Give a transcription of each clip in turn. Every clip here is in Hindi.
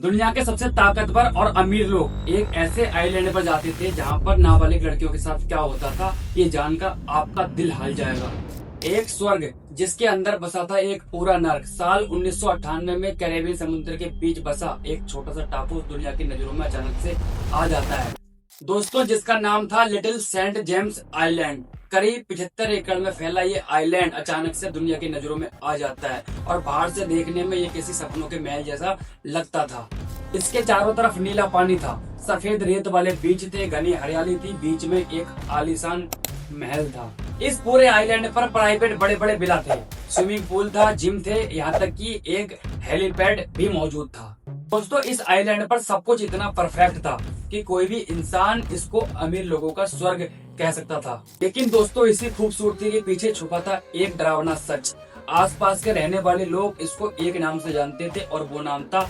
दुनिया के सबसे ताकतवर और अमीर लोग एक ऐसे आइलैंड पर जाते थे जहां पर नाबालिग लड़कियों के साथ क्या होता था ये जानकर आपका दिल हिल जाएगा। एक स्वर्ग जिसके अंदर बसा था एक पूरा नर्क। साल 1998 में कैरेबियन समुद्र के बीच बसा एक छोटा सा टापू दुनिया की नजरों में अचानक से आ जाता है दोस्तों, जिसका नाम था लिटिल सेंट जेम्स आइलैंड। करीब 75 एकड़ में फैला ये आइलैंड अचानक से दुनिया की नजरों में आ जाता है और बाहर से देखने में ये किसी सपनों के महल जैसा लगता था। इसके चारों तरफ नीला पानी था, सफेद रेत वाले बीच थे, घनी हरियाली थी, बीच में एक आलीशान महल था। इस पूरे आइलैंड पर प्राइवेट बड़े बड़े विला थे, स्विमिंग पूल था, जिम थे, यहाँ तक कि एक हेलीपैड भी मौजूद था। दोस्तों, इस आइलैंड पर सब कुछ इतना परफेक्ट था कि कोई भी इंसान इसको अमीर लोगों का स्वर्ग कह सकता था। लेकिन दोस्तों, इसी खूबसूरती के पीछे छुपा था एक डरावना सच। आसपास के रहने वाले लोग इसको एक नाम से जानते थे और वो नाम था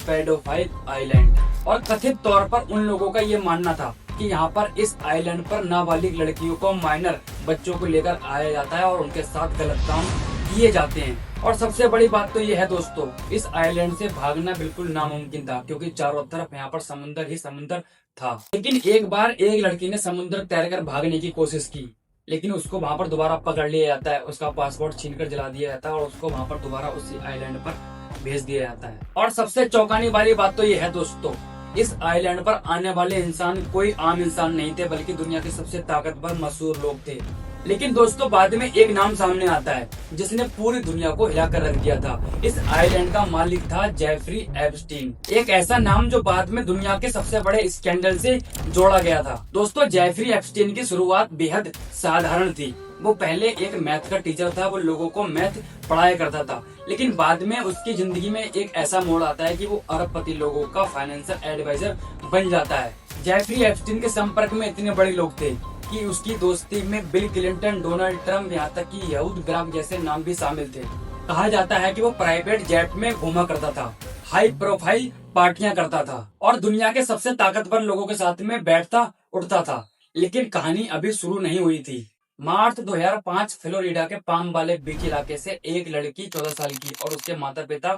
पेडोफाइल आइलैंड। और कथित तौर पर उन लोगों का ये मानना था कि यहाँ पर इस आइलैंड पर नाबालिग लड़कियों को, माइनर बच्चों को लेकर आया जाता है और उनके साथ गलत काम किए जाते हैं। और सबसे बड़ी बात तो ये है दोस्तों, इस आइलैंड से भागना बिल्कुल नामुमकिन था क्योंकि चारों तरफ यहाँ पर समुंदर ही समुंदर था। लेकिन एक बार एक लड़की ने समुद्र तैरकर भागने की कोशिश की, लेकिन उसको वहाँ पर दोबारा पकड़ लिया जाता है, उसका पासपोर्ट छीनकर जला दिया जाता है और उसको वहाँ पर दोबारा उसी आइलैंड पर भेज दिया जाता है। और सबसे चौंकाने वाली बात तो ये है दोस्तों, इस आइलैंड पर आने वाले इंसान कोई आम इंसान नहीं थे, बल्कि दुनिया के सबसे ताकतवर मशहूर लोग थे। लेकिन दोस्तों, बाद में एक नाम सामने आता है जिसने पूरी दुनिया को हिलाकर रख दिया था। इस आइलैंड का मालिक था जेफरी एप्स्टीन, एक ऐसा नाम जो बाद में दुनिया के सबसे बड़े स्कैंडल से जोड़ा गया था। दोस्तों, जेफरी एप्स्टीन की शुरुआत बेहद साधारण थी। वो पहले एक मैथ का टीचर था, वो लोगों को मैथ पढ़ाया करता था। लेकिन बाद में उसकी जिंदगी में एक ऐसा मोड़ आता है कि वो अरबपति लोगों का फाइनेंशियल एडवाइजर बन जाता है। जेफरी एप्स्टीन के संपर्क में इतने बड़े लोग थे कि उसकी दोस्ती में बिल क्लिंटन, डोनाल्ड ट्रंप, यहाँ तक कि यहूद ग्राफ जैसे नाम भी शामिल थे। कहा जाता है कि वो प्राइवेट जेट में घूमा करता था, हाई प्रोफाइल पार्टियां करता था और दुनिया के सबसे ताकतवर लोगों के साथ में बैठता उठता था। लेकिन कहानी अभी शुरू नहीं हुई थी। मार्च 2005 फ्लोरिडा के पाम वाले बीच इलाके से एक लड़की 14 साल की और उसके माता पिता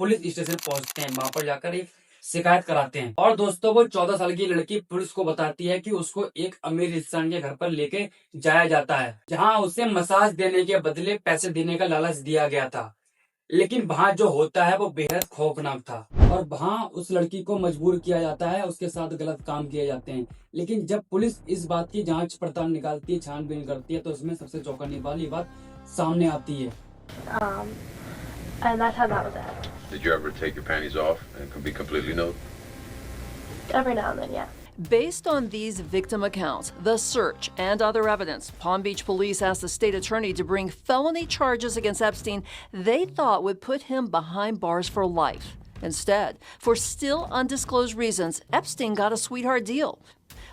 पुलिस स्टेशन पहुंचते हैं। वहां पर जाकर एक शिकायत कराते हैं और दोस्तों, वो 14 साल की लड़की पुलिस को बताती है कि उसको एक अमीर इंसान के घर पर लेके जाया जाता है, जहां उसे मसाज देने के बदले पैसे देने का लालच दिया गया था। लेकिन वहाँ जो होता है वो बेहद खौफनाक था और वहाँ उस लड़की को मजबूर किया जाता है, उसके साथ गलत काम किए जाते हैं। लेकिन जब पुलिस इस बात की जांच पड़ताल निकालती है, छानबीन करती है, तो उसमें सबसे चौंकाने वाली बात सामने आती है। And that's how that was it. Did you ever take your panties off and be completely nude? Every now and then, yeah. Based on these victim accounts, the search, and other evidence, Palm Beach police asked the state attorney to bring felony charges against Epstein they thought would put him behind bars for life. Instead, for still undisclosed reasons, Epstein got a sweetheart deal.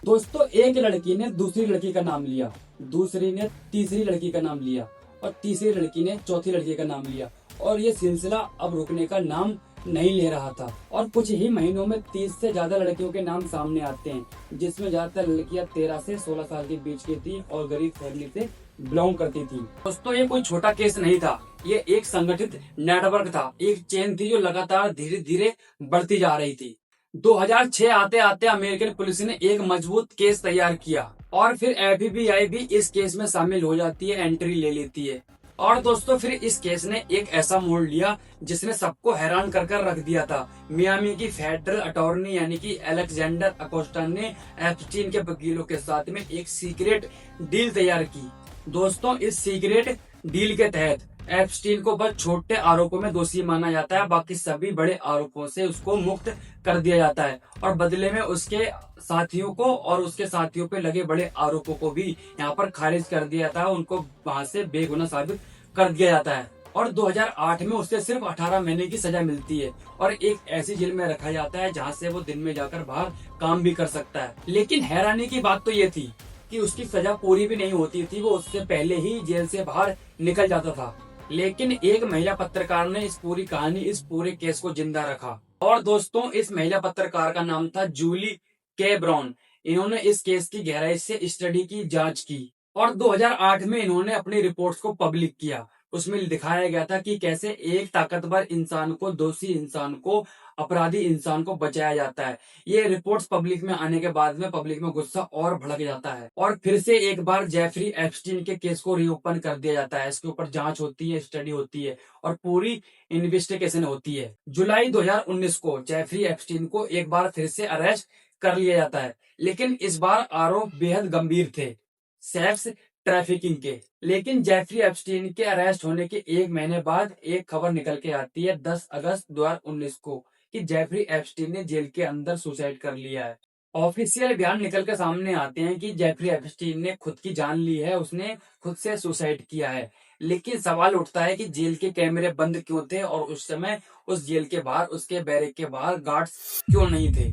दोस्तों, एक लड़की ने दूसरी लड़की का नाम लिया, दूसरी ने तीसरी लड़की का नाम लिया और तीसरी लड़की ने चौथी लड़की का नाम लिया और ये सिलसिला अब रुकने का नाम नहीं ले रहा था। और कुछ ही महीनों में 30 से ज्यादा लड़कियों के नाम सामने आते हैं, जिसमें ज्यादातर लड़कियां 13 से 16 साल के बीच की थी और गरीब फैमिली से बिलोंग करती थी। दोस्तों, ये कोई छोटा केस नहीं था, ये एक संगठित नेटवर्क था, एक चेन थी जो लगातार धीरे धीरे बढ़ती जा रही थी। 2006 आते आते अमेरिकन पुलिस ने एक मजबूत केस तैयार किया और फिर FBI भी इस केस में शामिल हो जाती है, एंट्री ले लेती है। और दोस्तों, फिर इस केस ने एक ऐसा मोड़ लिया जिसने सबको हैरान कर रख दिया था। मियामी की फेडरल अटॉर्नी यानी कि अलेक्जेंडर अकोस्टा ने एप्स्टीन के वकीलों के साथ में एक सीक्रेट डील तैयार की। दोस्तों, इस सीक्रेट डील के तहत एप्स्टीन को बस छोटे आरोपों में दोषी माना जाता है, बाकी सभी बड़े आरोपों से उसको मुक्त कर दिया जाता है और बदले में उसके साथियों को और उसके साथियों पे लगे बड़े आरोपों को भी यहाँ पर खारिज कर दिया जाता है, उनको वहां से बेगुनाह साबित कर दिया जाता है। और 2008 में उसे सिर्फ 18 महीने की सजा मिलती है और एक ऐसी जेल में रखा जाता है जहाँ से वो दिन में जाकर बाहर काम भी कर सकता है। लेकिन हैरानी की बात तो ये थी कि उसकी सजा पूरी भी नहीं होती थी, वो उससे पहले ही जेल से बाहर निकल जाता था। लेकिन एक महिला पत्रकार ने इस पूरी कहानी, इस पूरे केस को जिंदा रखा और दोस्तों, इस महिला पत्रकार का नाम था जूली के ब्राउन। इन्होंने इस केस की गहराई से स्टडी की, जांच की और 2008 में इन्होंने अपनी रिपोर्ट्स को पब्लिक किया। उसमें दिखाया गया था कि कैसे एक ताकतवर इंसान को, दोषी इंसान को, अपराधी इंसान को बचाया जाता है। ये रिपोर्ट्स पब्लिक में आने के बाद में पब्लिक में गुस्सा और भड़क जाता है और फिर से एक बार जेफरी एप्स्टीन के केस को रीओपन कर दिया जाता है। इसके ऊपर जांच होती है, स्टडी होती है और पूरी इन्वेस्टिगेशन होती है। जुलाई 2019 को जेफरी एप्स्टीन को एक बार फिर से अरेस्ट कर लिया जाता है, लेकिन इस बार आरोप बेहद गंभीर थे, सेक्स ट्रैफिकिंग के। लेकिन जेफरी एप्स्टीन के अरेस्ट होने के एक महीने बाद एक खबर निकल के आती है 10 अगस्त 2019 को कि जेफरी एप्स्टीन ने जेल के अंदर सुसाइड कर लिया है। ऑफिशियल बयान निकल के सामने आते हैं कि जेफरी एप्स्टीन ने खुद की जान ली है, उसने खुद से सुसाइड किया है। लेकिन सवाल उठता है कि जेल के कैमरे बंद क्यों थे और उस समय उस जेल के बाहर, उसके बैरक के बाहर गार्ड्स क्यों नहीं थे।